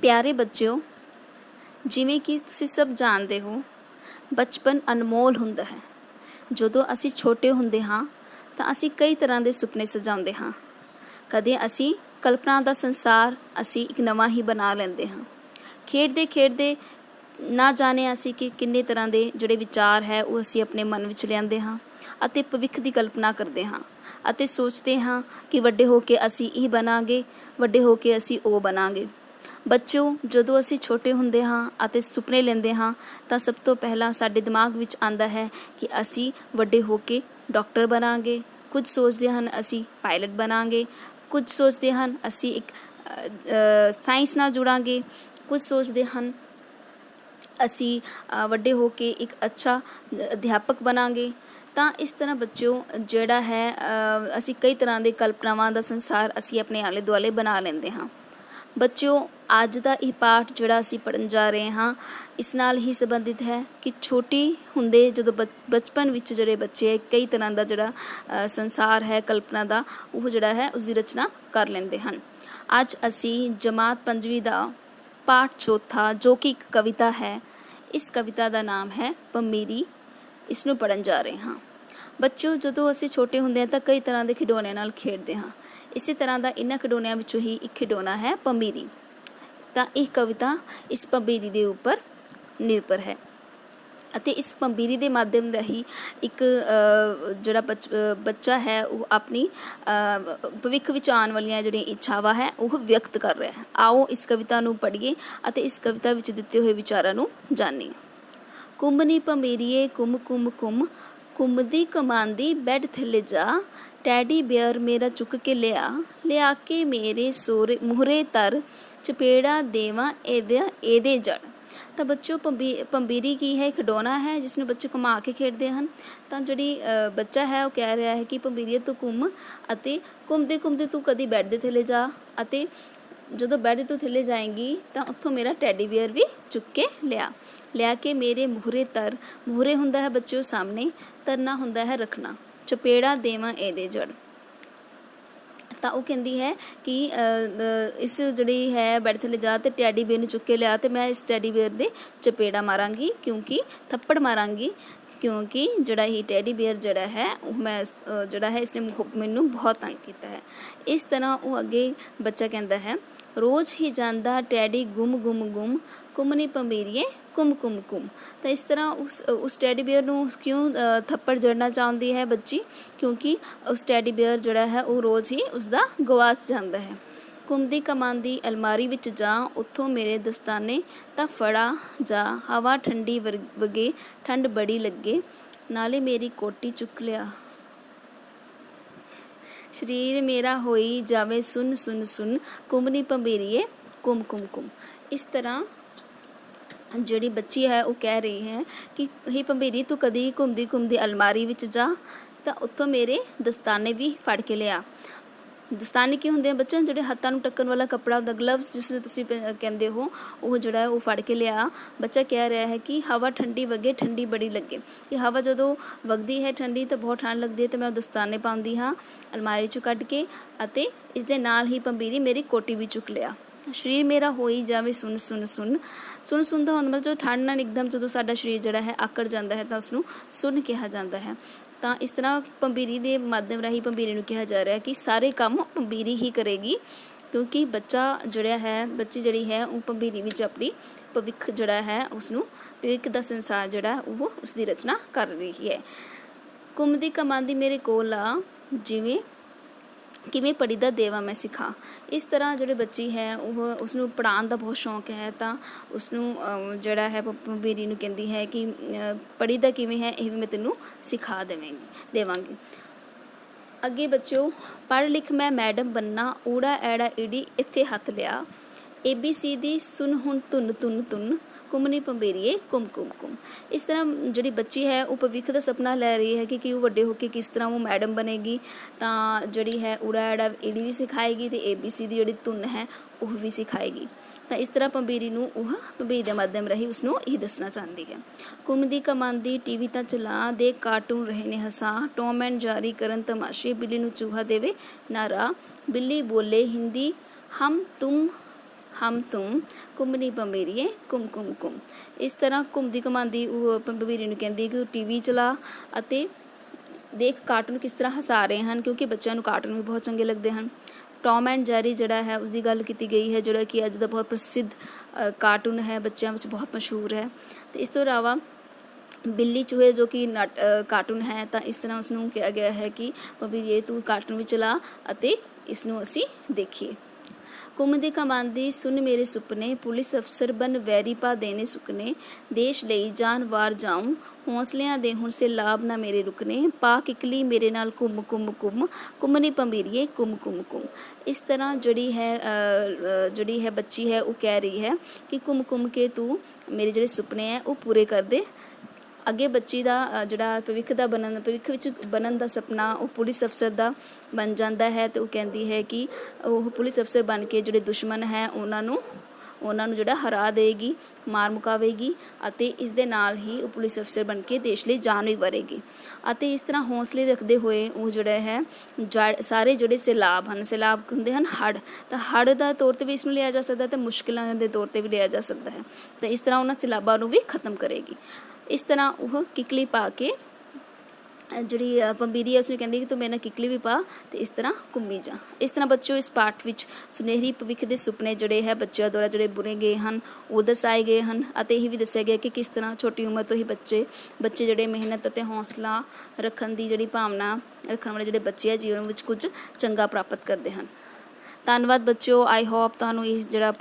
ਪਿਆਰੇ ਬੱਚਿਓ, ਜਿਵੇਂ ਕਿ ਤੁਸੀਂ ਸਭ ਜਾਣਦੇ ਹੋ, ਬਚਪਨ ਅਨਮੋਲ ਹੁੰਦਾ ਹੈ। ਜਦੋਂ ਅਸੀਂ ਛੋਟੇ ਹੁੰਦੇ ਹਾਂ ਤਾਂ ਅਸੀਂ ਕਈ ਤਰ੍ਹਾਂ ਦੇ ਸੁਪਨੇ ਸਜਾਉਂਦੇ ਹਾਂ। ਕਦੇ ਅਸੀਂ ਕਲਪਨਾ ਦਾ ਸੰਸਾਰ ਅਸੀਂ ਇੱਕ ਨਵਾਂ ਹੀ ਬਣਾ ਲੈਂਦੇ ਹਾਂ। ਖੇਡਦੇ ਖੇਡਦੇ ਨਾ ਜਾਣੇ ਅਸੀਂ ਕਿ ਕਿੰਨੇ ਤਰ੍ਹਾਂ ਦੇ ਜਿਹੜੇ ਵਿਚਾਰ ਹੈ ਉਹ ਅਸੀਂ ਆਪਣੇ ਮਨ ਵਿੱਚ ਲਿਆਂਦੇ ਹਾਂ ਅਤੇ ਭਵਿੱਖ ਦੀ ਕਲਪਨਾ ਕਰਦੇ ਹਾਂ ਅਤੇ ਸੋਚਦੇ ਹਾਂ ਕਿ ਵੱਡੇ ਹੋ ਕੇ ਅਸੀਂ ਇਹ ਬਣਾਂਗੇ, ਵੱਡੇ ਹੋ ਕੇ ਅਸੀਂ ਉਹ ਬਣਾਂਗੇ। ਬੱਚਿਓ, ਜਦੋਂ ਅਸੀਂ ਛੋਟੇ ਹੁੰਦੇ ਹਾਂ ਅਤੇ ਸੁਪਨੇ ਲੈਂਦੇ ਹਾਂ ਤਾਂ ਸਭ ਤੋਂ ਪਹਿਲਾਂ ਸਾਡੇ ਦਿਮਾਗ ਵਿੱਚ ਆਉਂਦਾ ਹੈ ਕਿ ਅਸੀਂ ਵੱਡੇ ਹੋ ਕੇ ਡਾਕਟਰ ਬਣਾਂਗੇ। ਕੁਝ ਸੋਚਦੇ ਹਨ ਅਸੀਂ ਪਾਇਲਟ ਬਣਾਂਗੇ, ਕੁਝ ਸੋਚਦੇ ਹਨ ਅਸੀਂ ਇੱਕ ਸਾਇੰਸ ਨਾਲ ਜੁੜਾਂਗੇ, ਕੁਝ ਸੋਚਦੇ ਹਨ ਅਸੀਂ ਵੱਡੇ ਹੋ ਕੇ ਇੱਕ ਅੱਛਾ ਅਧਿਆਪਕ ਬਣਾਂਗੇ। ਤਾਂ ਇਸ ਤਰ੍ਹਾਂ ਬੱਚਿਓ ਜਿਹੜਾ ਹੈ ਅਸੀਂ ਕਈ ਤਰ੍ਹਾਂ ਦੇ ਕਲਪਨਾਵਾਂ ਦਾ ਸੰਸਾਰ ਅਸੀਂ ਆਪਣੇ ਆਲੇ ਦੁਆਲੇ ਬਣਾ ਲੈਂਦੇ ਹਾਂ। ਬੱਚਿਓ, ਅੱਜ ਦਾ ਇਹ ਪਾਠ ਜਿਹੜਾ ਅਸੀਂ ਪੜ੍ਹਨ ਜਾ ਰਹੇ ਹਾਂ ਇਸ ਨਾਲ ਹੀ ਸੰਬੰਧਿਤ ਹੈ ਕਿ ਛੋਟੀ ਹੁੰਦੇ ਜਦੋਂ ਬਚਪਨ ਵਿੱਚ ਜਿਹੜੇ ਬੱਚੇ ਕਈ ਤਰ੍ਹਾਂ ਦਾ ਜਿਹੜਾ ਸੰਸਾਰ ਹੈ ਕਲਪਨਾ ਦਾ ਉਹ ਜਿਹੜਾ ਹੈ ਉਸਦੀ ਰਚਨਾ ਕਰ ਲੈਂਦੇ ਹਨ। ਅੱਜ ਅਸੀਂ ਜਮਾਤ 5ਵੀਂ ਦਾ ਪਾਠ ਚੌਥਾ ਜੋ ਕਿ ਇੱਕ ਕਵਿਤਾ ਹੈ, ਇਸ ਕਵਿਤਾ ਦਾ ਨਾਮ ਹੈ ਪੰਮੀਰੀ, ਇਸ ਨੂੰ ਪੜ੍ਹਨ ਜਾ ਰਹੇ ਹਾਂ। ਬੱਚਿਓ, ਜਦੋਂ ਅਸੀਂ ਛੋਟੇ ਹੁੰਦੇ ਹਾਂ ਤਾਂ ਕਈ ਤਰ੍ਹਾਂ ਦੇ ਖਿਡੌਣਿਆਂ ਨਾਲ ਖੇਡਦੇ ਹਾਂ। ਇਸੇ ਤਰ੍ਹਾਂ ਦਾ ਇਹਨਾਂ ਖਿਡੌਣਿਆਂ ਵਿੱਚੋਂ ਹੀ ਇੱਕ ਖਿਡੌਣਾ ਹੈ ਪੰਮੀਰੀ। ਤਾਂ ਇਹ ਕਵਿਤਾ ਇਸ ਪੰਮੀਰੀ ਦੇ ਉੱਪਰ ਨਿਰਭਰ ਹੈ ਅਤੇ ਇਸ ਪੰਮੀਰੀ ਦੇ ਮਾਧਿਅਮ ਰਾਹੀਂ ਇੱਕ ਜਿਹੜਾ ਬੱਚਾ ਹੈ ਉਹ ਆਪਣੀ ਭਵਿੱਖ ਵਿੱਚ ਆਉਣ ਵਾਲੀਆਂ ਜਿਹੜੀਆਂ ਇੱਛਾਵਾਂ ਹੈ ਉਹ ਵਿਅਕਤ ਕਰ ਰਿਹਾ ਹੈ। ਆਓ ਇਸ ਕਵਿਤਾ ਨੂੰ ਪੜ੍ਹੀਏ ਅਤੇ ਇਸ ਕਵਿਤਾ ਵਿੱਚ ਦਿੱਤੇ ਹੋਏ ਵਿਚਾਰਾਂ ਨੂੰ ਜਾਣੀਏ। ਕੁੰਭ ਨੀ ਪੰਮੀਰੀਏ ਕੁੰਮ ਕੁੰਮ ਕੁੰਮ, ਘੁੰਮਦੀ ਕਮਾਂਦੀ ਬੈੱਡ ਥੱਲੇ ਜਾ, ਟੈਡੀ ਬੀਅਰ ਮੇਰਾ ਚੁੱਕ ਕੇ ਲਿਆ ਕੇ ਮੇਰੇ ਮੂਹਰੇ ਧਰ, ਚਪੇੜਾ ਦੇਵਾਂ ਇਹਦੇ ਜੜ। ਤਾਂ ਬੱਚਿਓ, ਪੰਮੀਰੀ ਕੀ ਹੈ? ਖਿਡੌਣਾ ਹੈ ਜਿਸ ਨੂੰ ਬੱਚੇ ਘੁਮਾ ਕੇ ਖੇਡਦੇ ਹਨ। ਤਾਂ ਜਿਹੜੀ ਬੱਚਾ ਹੈ ਉਹ ਕਹਿ ਰਿਹਾ ਹੈ ਕਿ ਪੰਮੀਰੀਏ ਤੂੰ ਘੁੰਮ ਅਤੇ ਘੁੰਮਦੇ ਘੁੰਮਦੇ ਤੂੰ ਕਦੀ ਬੈੱਡ ਦੇ ਥੱਲੇ ਜਾ ਅਤੇ ਜਦੋਂ ਬੈੱਡ ਤੋਂ ਥੱਲੇ ਜਾਏਂਗੀ ਤਾਂ ਉੱਥੋਂ ਮੇਰਾ ਟੈਡੀ ਬੀਅਰ ਵੀ ਚੁੱਕ ਕੇ ਲਿਆ ਕੇ ਮੇਰੇ ਮੂਹਰੇ ਧਰ। ਮੂਹਰੇ ਹੁੰਦਾ ਹੈ ਬੱਚਿਓ ਸਾਹਮਣੇ, ਧਰਨਾ ਹੁੰਦਾ ਹੈ ਰੱਖਣਾ, ਚਪੇੜਾ ਦੇਵਾਂ ਇਹਦੇ ਜੜ। ਤਾਂ ਉਹ ਕਹਿੰਦੀ ਹੈ ਕਿ ਇਸ ਜਿਹੜੀ ਹੈ ਬੈੱਡ ਥੱਲੇ ਜਾ ਅਤੇ ਟੈਡੀ ਬੀਅਰ ਨੂੰ ਚੁੱਕ ਕੇ ਲਿਆ ਅਤੇ ਮੈਂ ਇਸ ਟੈਡੀ ਬੀਅਰ ਦੇ ਚਪੇੜਾ ਮਾਰਾਂਗੀ, ਕਿਉਂਕਿ ਥੱਪੜ ਮਾਰਾਂਗੀ, ਕਿਉਂਕਿ ਜਿਹੜਾ ਇਹ ਟੈਡੀ ਬੀਅਰ ਜਿਹੜਾ ਹੈ ਉਹ ਮੈਂ ਜਿਹੜਾ ਹੈ ਇਸਨੇ ਮੈਨੂੰ ਬਹੁਤ ਤੰਗ ਕੀਤਾ ਹੈ। ਇਸ ਤਰ੍ਹਾਂ ਉਹ ਅੱਗੇ ਬੱਚਾ ਕਹਿੰਦਾ ਹੈ, ਰੋਜ਼ ਹੀ ਜਾਂਦਾ ਟੈਡੀ ਗੁੰਮ ਗੁੰਮ ਗੁੰਮ, ਕੁੰਮ ਨੀ ਪੰਮੀਰੀਏ ਕੁੰਮ ਕੁੰਮ ਕੁੰਮ। ਤਾਂ ਇਸ ਤਰ੍ਹਾਂ ਉਸ ਟੈਡੀ ਬੀਅਰ ਨੂੰ ਕਿਉਂ ਥੱਪੜ ਜੜਨਾ ਚਾਹੁੰਦੀ ਹੈ ਬੱਚੀ? ਕਿਉਂਕਿ ਉਸ ਟੈਡੀ ਬੀਅਰ ਜਿਹੜਾ ਹੈ ਉਹ ਰੋਜ਼ ਹੀ ਉਸਦਾ ਗਵਾਚ ਜਾਂਦਾ ਹੈ। ਘੁੰਮਦੀ ਕਮਾਂਦੀ ਅਲਮਾਰੀ ਵਿੱਚ ਜਾ, ਉੱਥੋਂ ਮੇਰੇ ਦਸਤਾਨੇ ਤਾਂ ਫੜਾ ਜਾ, ਹਵਾ ਠੰਡੀ ਵਗੇ ਠੰਡ ਬੜੀ ਲੱਗੇ, ਨਾਲੇ ਮੇਰੀ ਕੋਟੀ ਚੁੱਕ ਲਿਆ, ਸਰੀਰ ਮੇਰਾ ਹੋਈ ਜਾਵੇ ਸੁੰਨ ਸੁੰਨ ਸੁੰਨ, ਕੁੰਮ ਨੀ ਪੰਮੀਰੀਏ ਕੁੰਮ ਕੁੰਮ ਕੁੰਮ। ਇਸ ਤਰ੍ਹਾਂ ਜਿਹੜੀ ਬੱਚੀ ਹੈ ਉਹ ਕਹਿ ਰਹੀ ਹੈ ਕਿ ਹੇ ਪੰਮੀਰੀ, ਤੂੰ ਕਦੀ ਘੁੰਮਦੀ ਘੁੰਮਦੀ ਅਲਮਾਰੀ ਵਿੱਚ ਜਾ ਤਾਂ ਉੱਥੋਂ ਮੇਰੇ ਦਸਤਾਨੇ ਵੀ ਫੜ ਕੇ ਲਿਆ। ਦਸਤਾਨੇ ਕੀ ਹੁੰਦੇ ਆ ਬੱਚਿਆਂ? ਜਿਹੜੇ ਹੱਥਾਂ ਨੂੰ ਢੱਕਣ ਵਾਲਾ ਕੱਪੜਾ ਹੁੰਦਾ, ਗਲਵਸ ਜਿਸ ਨੂੰ ਤੁਸੀਂ ਕਹਿੰਦੇ ਹੋ, ਉਹ ਜਿਹੜਾ ਹੈ ਉਹ ਫੜ ਕੇ ਲਿਆ। ਬੱਚਾ ਕਹਿ ਰਿਹਾ ਹੈ ਕਿ ਹਵਾ ਠੰਡੀ ਵਗੇ ਠੰਡੀ ਬੜੀ ਲੱਗੇ, ਕਿ ਹਵਾ ਜਦੋਂ ਵਗਦੀ ਹੈ ਠੰਡੀ ਤਾਂ ਬਹੁਤ ਠੰਡ ਲੱਗਦੀ ਹੈ ਅਤੇ ਮੈਂ ਉਹ ਦਸਤਾਨੇ ਪਾਉਂਦੀ ਹਾਂ ਅਲਮਾਰੀ 'ਚੋਂ ਕੱਢ ਕੇ, ਅਤੇ ਇਸ ਦੇ ਨਾਲ ਹੀ ਪੰਮੀਰੀ ਮੇਰੀ ਕੋਟੀ ਵੀ ਚੁੱਕ ਲਿਆ, ਸਰੀਰ ਮੇਰਾ ਹੋਈ ਜਾਵੇ ਸੁੰਨ ਸੁੰਨ ਸੁੰਨ। ਸੁੰਨ ਸੁੰਨ ਦਾ ਹੁੰਦਾ ਮਤਲਬ ਜਦੋਂ ਠੰਡ ਨਾਲ ਇੱਕਦਮ ਜਦੋਂ ਸਾਡਾ ਸਰੀਰ ਜਿਹੜਾ ਹੈ ਆਕੜ ਜਾਂਦਾ ਹੈ ਤਾਂ ਉਸਨੂੰ ਸੁੰਨ ਕਿਹਾ ਜਾਂਦਾ ਹੈ। ਤਾਂ ਇਸ ਤਰ੍ਹਾਂ ਪੰਮੀਰੀ ਦੇ ਮਾਧਿਅਮ ਰਾਹੀਂ ਪੰਮੀਰੀ ਨੂੰ ਕਿਹਾ ਜਾ ਰਿਹਾ ਕਿ ਸਾਰੇ ਕੰਮ ਪੰਮੀਰੀ ਹੀ ਕਰੇਗੀ, ਕਿਉਂਕਿ ਬੱਚਾ ਜਿਹੜਾ ਹੈ, ਬੱਚੀ ਜਿਹੜੀ ਹੈ ਉਹ ਪੰਮੀਰੀ ਵਿੱਚ ਆਪਣੀ ਭਵਿੱਖ ਜਿਹੜਾ ਹੈ ਉਸਨੂੰ ਭਵਿੱਖ ਦਾ ਸੰਸਾਰ ਜਿਹੜਾ ਉਹ ਉਸਦੀ ਰਚਨਾ ਕਰ ਰਹੀ ਹੈ। ਘੁੰਮਦੀ ਕਮਾਂਦੀ ਮੇਰੇ ਕੋਲ ਆ, ਕਿਵੇਂ ਪੜ੍ਹੀਦਾ ਦੇਵਾਂ ਮੈਂ ਸਿਖਾ। ਇਸ ਤਰ੍ਹਾਂ ਜਿਹੜੇ ਬੱਚੀ ਹੈ ਉਹ ਉਸਨੂੰ ਪੜ੍ਹਾਉਣ ਦਾ ਬਹੁਤ ਸ਼ੌਂਕ ਹੈ, ਤਾਂ ਉਸਨੂੰ ਜਿਹੜਾ ਹੈ ਪੰਮੀਰੀ ਨੂੰ ਕਹਿੰਦੀ ਹੈ ਕਿ ਪੜ੍ਹੀਦਾ ਕਿਵੇਂ ਹੈ ਇਹ ਵੀ ਮੈਂ ਤੈਨੂੰ ਸਿਖਾ ਦੇਵਾਂਗੀ। ਅੱਗੇ ਬੱਚਿਓ, ਪੜ੍ਹ ਲਿਖ ਮੈਂ ਮੈਡਮ ਬੰਨਾ, ਊੜਾ ਐੜਾ ਈੜੀ ਇੱਥੇ ਹੱਥ ਲਿਆ, ABCD ਸੁਣ ਹੁਣ ਧੁੰਨ ਧੁੰਨ ਧੁੰਨ, ਕੁੰਮ ਨੀ ਪੰਮੀਰੀਏ ਕੁੰਮ ਕੁੰਮ ਕੁੰਮ। ਇਸ ਤਰ੍ਹਾਂ ਜਿਹੜੀ ਬੱਚੀ ਹੈ ਉਹ ਭਵਿੱਖ ਦਾ ਸੁਪਨਾ ਲੈ ਰਹੀ ਹੈ ਕਿ ਉਹ ਵੱਡੇ ਹੋ ਕੇ ਕਿਸ ਤਰ੍ਹਾਂ ਉਹ ਮੈਡਮ ਬਣੇਗੀ। ਤਾਂ ਜਿਹੜੀ ਹੈ ਊੜਾ ਐੜਾ ਈੜੀ ਵੀ ਸਿਖਾਏਗੀ ਅਤੇ ABC ਦੀ ਜਿਹੜੀ ਧੁੰਨ ਹੈ ਉਹ ਵੀ ਸਿਖਾਏਗੀ। ਤਾਂ ਇਸ ਤਰ੍ਹਾਂ ਪੰਮੀਰੀ ਨੂੰ ਉਹ ਪੰਮੀਰੀ ਦੇ ਮਾਧਿਅਮ ਰਾਹੀਂ ਉਸਨੂੰ ਇਹ ਦੱਸਣਾ ਚਾਹੁੰਦੀ ਹੈ। ਘੁੰਮਦੀ ਕਮਾਂਦੀ TV ਤਾਂ ਚਲਾ ਦੇ, ਕਾਰਟੂਨ ਰਹੇ ਨੇ ਹਸਾ, ਟੌਮ ਐਂਡ ਜਾਰੀ ਕਰਨ ਤਮਾਸ਼ੇ, ਬਿੱਲੀ ਨੂੰ ਚੂਹਾ ਦੇਵੇ ਨਾ ਰਾਹ, ਬਿੱਲੀ ਬੋਲੇ ਹਿੰਦੀ ਹਮ ਤੁਮ ਹਮ ਤੁਮ ਘੁੰਮਣੀ ਭੰਬੀਰੀਏ ਘੁੰਮ ਘੁੰਮ ਘੁੰਮ। ਇਸ ਤਰ੍ਹਾਂ ਘੁੰਮਦੀ ਘੁੰਮਾਉਂਦੀ ਉਹ ਭੰਬੀਰੀ ਨੂੰ ਕਹਿੰਦੀ ਕਿ ਤੂੰ TV ਚਲਾ ਅਤੇ ਦੇਖ ਕਾਰਟੂਨ ਕਿਸ ਤਰ੍ਹਾਂ ਹਸਾ ਰਹੇ ਹਨ, ਕਿਉਂਕਿ ਬੱਚਿਆਂ ਨੂੰ ਕਾਰਟੂਨ ਵੀ ਬਹੁਤ ਚੰਗੇ ਲੱਗਦੇ ਹਨ। ਟੌਮ ਐਂਡ ਜੈਰੀ ਜਿਹੜਾ ਹੈ ਉਸਦੀ ਗੱਲ ਕੀਤੀ ਗਈ ਹੈ, ਜਿਹੜਾ ਕਿ ਅੱਜ ਦਾ ਬਹੁਤ ਪ੍ਰਸਿੱਧ ਕਾਰਟੂਨ ਹੈ, ਬੱਚਿਆਂ ਵਿੱਚ ਬਹੁਤ ਮਸ਼ਹੂਰ ਹੈ। ਅਤੇ ਇਸ ਤੋਂ ਇਲਾਵਾ ਬਿੱਲੀ ਚੂਹੇ ਜੋ ਕਿ ਕਾਰਟੂਨ ਹੈ, ਤਾਂ ਇਸ ਤਰ੍ਹਾਂ ਉਸਨੂੰ ਕਿਹਾ ਗਿਆ ਹੈ ਕਿ ਭੰਬੀਰੀਏ ਤੂੰ ਕਾਰਟੂਨ ਵੀ ਚਲਾ ਅਤੇ ਇਸ ਨੂੰ ਅਸੀਂ ਦੇਖੀਏ। ਘੁੰਮਦੀ ਘੁੰਮਾਉਂਦੀ ਸੁਣ ਮੇਰੇ ਸੁਪਨੇ, ਪੁਲਿਸ ਅਫਸਰ ਬਣ ਵੈਰੀ ਪਾ ਦੇਣੇ ਸੁਕਨੇ, ਦੇਸ਼ ਲਈ ਜਾਨ ਵਾਰ ਜਾਊਂ, ਹੌਸਲਿਆਂ ਦੇ ਹੁਣ ਸੈਲਾਬ ਨਾ ਮੇਰੇ ਰੁਕਨੇ, ਪਾ ਕਿਕਲੀ ਮੇਰੇ ਨਾਲ ਘੁੰਮ ਘੁੰਮ ਘੁੰਮ, ਘੁੰਮਣੀ ਭੰਬੀਰੀਏ ਘੁੰਮ ਘੁੰਮ ਘੁੰਮ। ਇਸ ਤਰ੍ਹਾਂ ਜਿਹੜੀ ਹੈ ਬੱਚੀ ਹੈ ਉਹ ਕਹਿ ਰਹੀ ਹੈ ਕਿ ਘੁੰਮ ਘੁੰਮ ਕੇ ਤੂੰ ਮੇਰੇ ਜਿਹੜੇ ਸੁਪਨੇ ਹੈ ਉਹ ਪੂਰੇ ਕਰ ਦੇ। ਅੱਗੇ ਬੱਚੀ ਦਾ ਜਿਹੜਾ ਭਵਿੱਖ ਵਿੱਚ ਬਣਨ ਦਾ ਸੁਪਨਾ ਉਹ ਪੁਲਿਸ ਅਫਸਰ ਦਾ ਬਣ ਜਾਂਦਾ ਹੈ, ਅਤੇ ਉਹ ਕਹਿੰਦੀ ਹੈ ਕਿ ਉਹ ਪੁਲਿਸ ਅਫਸਰ ਬਣ ਕੇ ਜਿਹੜੇ ਦੁਸ਼ਮਣ ਹੈ ਉਹਨਾਂ ਨੂੰ ਜਿਹੜਾ ਹਰਾ ਦੇਗੀ, ਮਾਰ ਮੁਕਾਵੇਗੀ, ਅਤੇ ਇਸ ਦੇ ਨਾਲ ਹੀ ਉਹ ਪੁਲਿਸ ਅਫਸਰ ਬਣ ਕੇ ਦੇਸ਼ ਲਈ ਜਾਨ ਵੀ ਵਾਰੇਗੀ। ਅਤੇ ਇਸ ਤਰ੍ਹਾਂ ਹੌਸਲੇ ਰੱਖਦੇ ਹੋਏ ਉਹ ਜਿਹੜਾ ਹੈ ਸਾਰੇ ਜਿਹੜੇ ਸੈਲਾਬ ਹੁੰਦੇ ਹਨ ਹੜ੍ਹ, ਤਾਂ ਹੜ੍ਹ ਦਾ ਤੌਰ 'ਤੇ ਵੀ ਇਸ ਨੂੰ ਲਿਆ ਜਾ ਸਕਦਾ ਅਤੇ ਮੁਸ਼ਕਿਲਾਂ ਦੇ ਤੌਰ 'ਤੇ ਵੀ ਲਿਆ ਜਾ ਸਕਦਾ ਹੈ। ਤਾਂ ਇਸ ਤਰ੍ਹਾਂ ਉਹਨਾਂ ਸੈਲਾਬਾਂ ਨੂੰ ਵੀ ਖਤਮ ਕਰੇਗੀ। ਇਸ ਤਰ੍ਹਾਂ ਉਹ ਕਿੱਕਲੀ ਪਾ ਕੇ ਜਿਹੜੀ ਭੰਬੀਰੀ ਹੈ ਉਸਨੂੰ ਕਹਿੰਦੀ ਕਿ ਤੂੰ ਮੇਰੇ ਨਾਲ ਕਿੱਕਲੀ ਵੀ ਪਾ ਅਤੇ ਇਸ ਤਰ੍ਹਾਂ ਘੁੰਮੀ ਜਾ। ਇਸ ਤਰ੍ਹਾਂ ਬੱਚਿਓ ਇਸ ਪਾਠ ਵਿੱਚ ਸੁਨਹਿਰੀ ਭਵਿੱਖ ਦੇ ਸੁਪਨੇ ਜਿਹੜੇ ਹੈ ਬੱਚਿਆਂ ਦੁਆਰਾ ਜਿਹੜੇ ਬੁਣੇ ਗਏ ਹਨ ਉਹ ਦਰਸਾਏ ਗਏ ਹਨ, ਅਤੇ ਇਹ ਵੀ ਦੱਸਿਆ ਗਿਆ ਕਿ ਕਿਸ ਤਰ੍ਹਾਂ ਛੋਟੀ ਉਮਰ ਤੋਂ ਹੀ ਬੱਚੇ ਜਿਹੜੇ ਮਿਹਨਤ ਅਤੇ ਹੌਸਲਾ ਰੱਖਣ ਦੀ ਜਿਹੜੀ ਭਾਵਨਾ ਰੱਖਣ ਵਾਲੇ ਜਿਹੜੇ ਬੱਚੇ ਹੈ ਜੀਵਨ ਵਿੱਚ ਕੁਝ ਚੰਗਾ ਪ੍ਰਾਪਤ ਕਰਦੇ ਹਨ। ਧੰਨਵਾਦ ਬੱਚਿਓ। ਆਈ ਹੋਪ ਤੁਹਾਨੂੰ ਇਹ ਜਿਹੜਾ